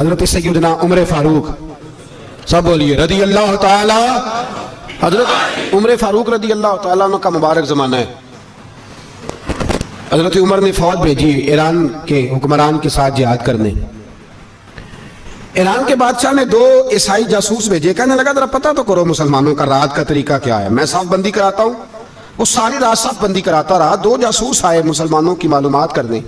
حضرت سیدنا عمر فاروق، سب بولیے رضی اللہ تعالی۔ حضرت عمر فاروق رضی اللہ تعالیٰ عنہ کا مبارک زمانہ ہے۔ حضرت عمر نے فوج بھیجی ایران کے حکمران کے ساتھ جہاد کرنے۔ ایران کے بادشاہ نے 2 عیسائی جاسوس بھیجے، کہنے لگا ذرا پتہ تو کرو مسلمانوں کا رات کا طریقہ کیا ہے، میں صف بندی کراتا ہوں۔ وہ ساری رات صف بندی کراتا رہا، 2 جاسوس آئے مسلمانوں کی معلومات کرنے۔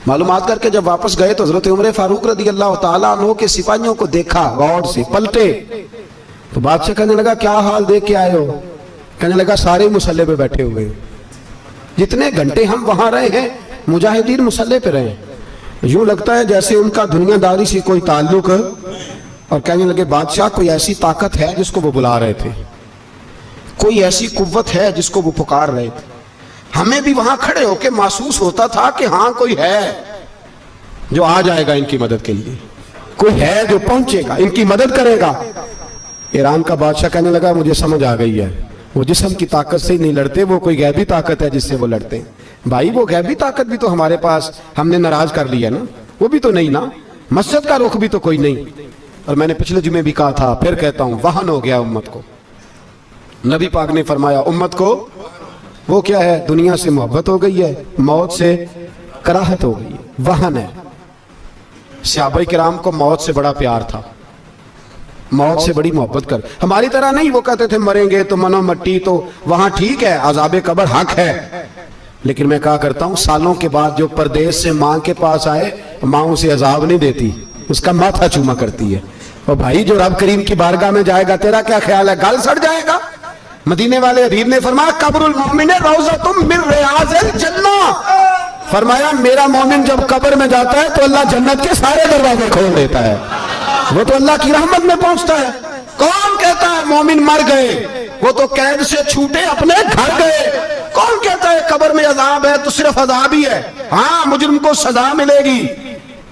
معلومات کر کے جب واپس گئے تو حضرت عمر فاروق رضی اللہ تعالیٰ عنہ کے سپاہیوں کو دیکھا، غور سے پلٹے تو بادشاہ کہنے لگا کیا حال دیکھ کے آئے ہو؟ کہنے لگا سارے مسلح پہ بیٹھے ہوئے، جتنے گھنٹے ہم وہاں رہے ہیں مجاہدین مسلح پہ رہے ہیں، یوں لگتا ہے جیسے ان کا دنیا داری سے کوئی تعلق۔ اور کہنے لگے بادشاہ کوئی ایسی طاقت ہے جس کو وہ بلا رہے تھے، کوئی ایسی قوت ہے جس کو وہ پکار رہے تھے، ہمیں بھی وہاں کھڑے ہو کے محسوس ہوتا تھا کہ ہاں کوئی ہے جو آ جائے گا ان کی مدد کے لیے، کوئی ہے جو پہنچے گا ان کی مدد کرے گا۔ ایران کا بادشاہ کہنے لگا مجھے سمجھ آ گئی ہے، وہ جسم کی طاقت سے نہیں لڑتے، وہ کوئی غیبی طاقت ہے جس سے وہ لڑتے ہیں۔ بھائی وہ غیبی طاقت بھی تو ہمارے پاس ہم نے ناراض کر لیا نا، وہ بھی تو نہیں نا، مسجد کا رخ بھی تو کوئی نہیں۔ اور میں نے پچھلے جمعے بھی کہا تھا، پھر کہتا ہوں، وہن ہو گیا امت کو۔ نبی پاک نے فرمایا امت کو وہ کیا ہے، دنیا سے محبت ہو گئی ہے، موت سے کراہت ہو گئی ہے، وہن ہے۔ صحابہ کرام کو موت سے بڑا پیار تھا، موت سے بڑی محبت کر، ہماری طرح نہیں، وہ کہتے تھے مریں گے تو منو مٹی، تو وہاں ٹھیک ہے عذاب قبر حق ہے، لیکن میں کہا کرتا ہوں سالوں کے بعد جو پردیس سے ماں کے پاس آئے، ماں اسے عذاب نہیں دیتی، اس کا ماتھا چوما کرتی ہے۔ اور بھائی جو رب کریم کی بارگاہ میں جائے گا تیرا کیا خیال ہے، گل سڑ جائے گا؟ مدینے والے حبیب نے فرمایا قبر المؤمن روضۃ من ریاض الجنہ، فرمایا میرا مومن جب قبر میں جاتا ہے تو اللہ جنت کے سارے دروازے کھول دیتا ہے، وہ تو اللہ کی رحمت میں پہنچتا ہے۔ کون کہتا ہے مومن مر گئے، وہ تو قید سے چھوٹے اپنے گھر گئے۔ کون کہتا ہے قبر میں عذاب ہے تو صرف عذاب ہی ہے، ہاں مجرم کو سزا ملے گی،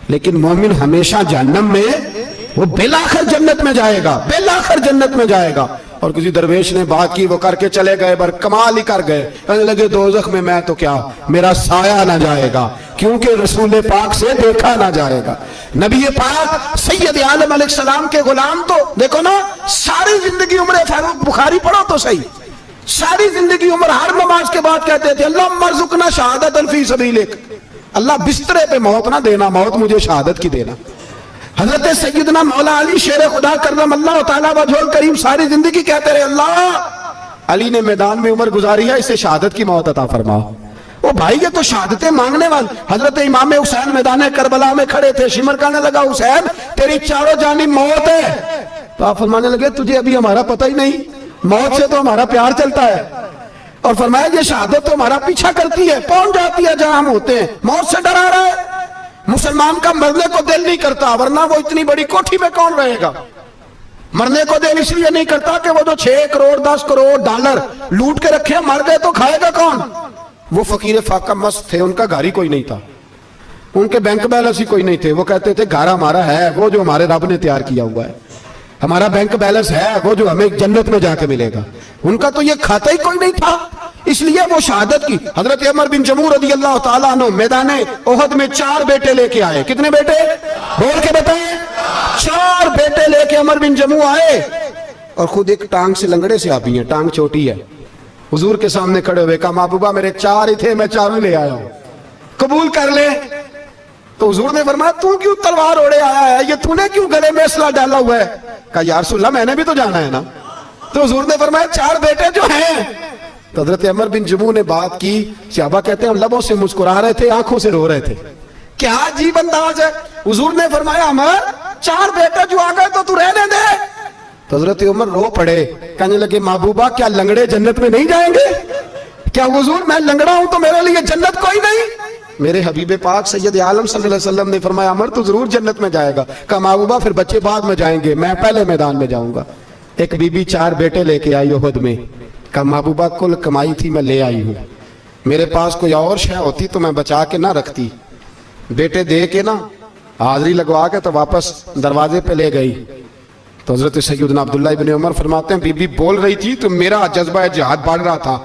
لیکن مومن ہمیشہ جہنم میں، وہ بالآخر جنت میں جائے گا، بالآخر جنت میں جائے گا۔ اور کسی درویش نے بات کی، وہ کر کے چلے گئے، بر کمال ہی کر گئے، کہنے لگے دوزخ میں میں تو کیا، میرا سایہ نہ جائے گا، کیونکہ رسول پاک سے دیکھا نہ جائے گا۔ نبی پاک سید عالم علیہ السلام کے غلام تو دیکھو نا، ساری زندگی عمر فاروق، بخاری پڑھو تو صحیح، ساری زندگی عمر ہر نماز کے بعد کہتے تھے اللہم ارزقنا شہادۃ فی سبیلک، اللہ بسترے پہ موت نہ دینا، موت مجھے شہادت کی دینا۔ حضرت سیدنا مولا علی شیر خدا کرم اللہ تعالیٰ وجہ الکریم ساری زندگی کہتے رہے اللہ، علی نے میدان میں عمر گزاری ہے، اسے شہادت کی موت عطا فرما۔ وہ بھائی یہ تو شہادتیں مانگنے والے۔ حضرت امام حسین میدان کربلا میں کھڑے تھے، شمر کہنے لگا حسین تیری چاروں جانب موت ہے، تو آپ فرمانے لگے تجھے ابھی ہمارا پتہ ہی نہیں، موت سے تو ہمارا پیار چلتا ہے، اور فرمایا یہ شہادت تو ہمارا پیچھا کرتی ہے، پہنچ جاتی ہے جہاں ہم ہوتے ہیں، موت سے ڈرا رہا ہے۔ مسلمان کا مرنے کو دل نہیں کرتا، ورنہ وہ اتنی بڑی کوٹھی میں کون رہے گا؟ مرنے کو دل اس لیے نہیں کرتا کہ وہ جو 6 کروڑ 10 کروڑ ڈالر لوٹ کے رکھے مر گئے تو کھائے گا کون؟ وہ فقیر فاقہ مست تھے، ان کا گھر ہی کوئی نہیں تھا، ان کے بینک بیلنس ہی کوئی نہیں تھے، وہ کہتے تھے گھر ہمارا ہے وہ جو ہمارے رب نے تیار کیا ہوا ہے، ہمارا بینک بیلنس ہے وہ جو ہمیں جنت میں جا کے ملے گا، ان کا تو یہ کھاتا ہی کوئی نہیں تھا، اس لیے وہ شہادت کی۔ حضرت عمر بن جموع رضی اللہ تعالیٰ عنہ میدان احد میں 4 بیٹے لے کے آئے۔ کتنے بیٹے؟ بول کے بتائیں۔ 4 بیٹے لے کے عمر بن جموع آئے، اور خود ایک ٹانگ سے لنگڑے سے آبی ہیں، ٹانگ چھوٹی ہے، حضور کے سامنے کھڑے ہوئے کہا محبوبہ میرے 4 ہی تھے، میں 4 لے آیا ہوں، قبول کر لے۔ تو حضور نے فرمایا تو کیوں تلوار اوڑے آیا ہے، یہ تو نے کیوں گلے میں اسلحہ ڈالا ہوا ہے؟ کہا یا رسول اللہ میں نے بھی تو جانا ہے نا۔ تو حضور نے فرمایا 4 بیٹے جو ہیں۔ تو حضرت عمر بن جموع نے بات کی، صحابہ کہتے ہیں ہم لبوں سے مسکرا رہے تھے، آنکھوں سے رو رہے تھے، کیا عجیب انداز ہے۔ حضور نے فرمایا عمر 4 بیٹے جو آ گئے تو تو رہنے دے۔ تو حضرت عمر رو پڑے، کہنے لگے محبوبہ کیا لنگڑے جنت میں نہیں جائیں گے؟ کیا حضور میں لنگڑا ہوں تو میرے لیے جنت کوئی نہیں؟ میرے حبیب پاک سید عالم صلی اللہ علیہ وسلم نے فرمایا عمر تو ضرور جنت میں جائے گا۔ کہا محبوبہ پھر بچے بعد میں جائیں گے، میں پہلے میدان میں جاؤں گا۔ ایک بی بی 4 بیٹے لے کے آئی احد میں، کہا محبوبہ کل کمائی تھی میں لے آئی ہوں، میرے پاس کوئی اور شے ہوتی تو میں بچا کے نہ رکھتی، بیٹے دے کے نا حاضری لگوا کے تو واپس دروازے پہ لے گئی۔ تو حضرت سیدنا عبداللہ ابن عمر فرماتے ہیں بی بی بول رہی تھی تو میرا جذبہ جہاد بڑھ رہا تھا،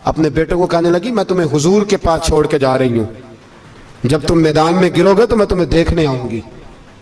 اپنے بیٹے کو کہنے لگی میں تمہیں حضور کے پاس چھوڑ کے جا رہی ہوں، جب تم میدان میں گرو گے تو میں تمہیں دیکھنے آؤں گی،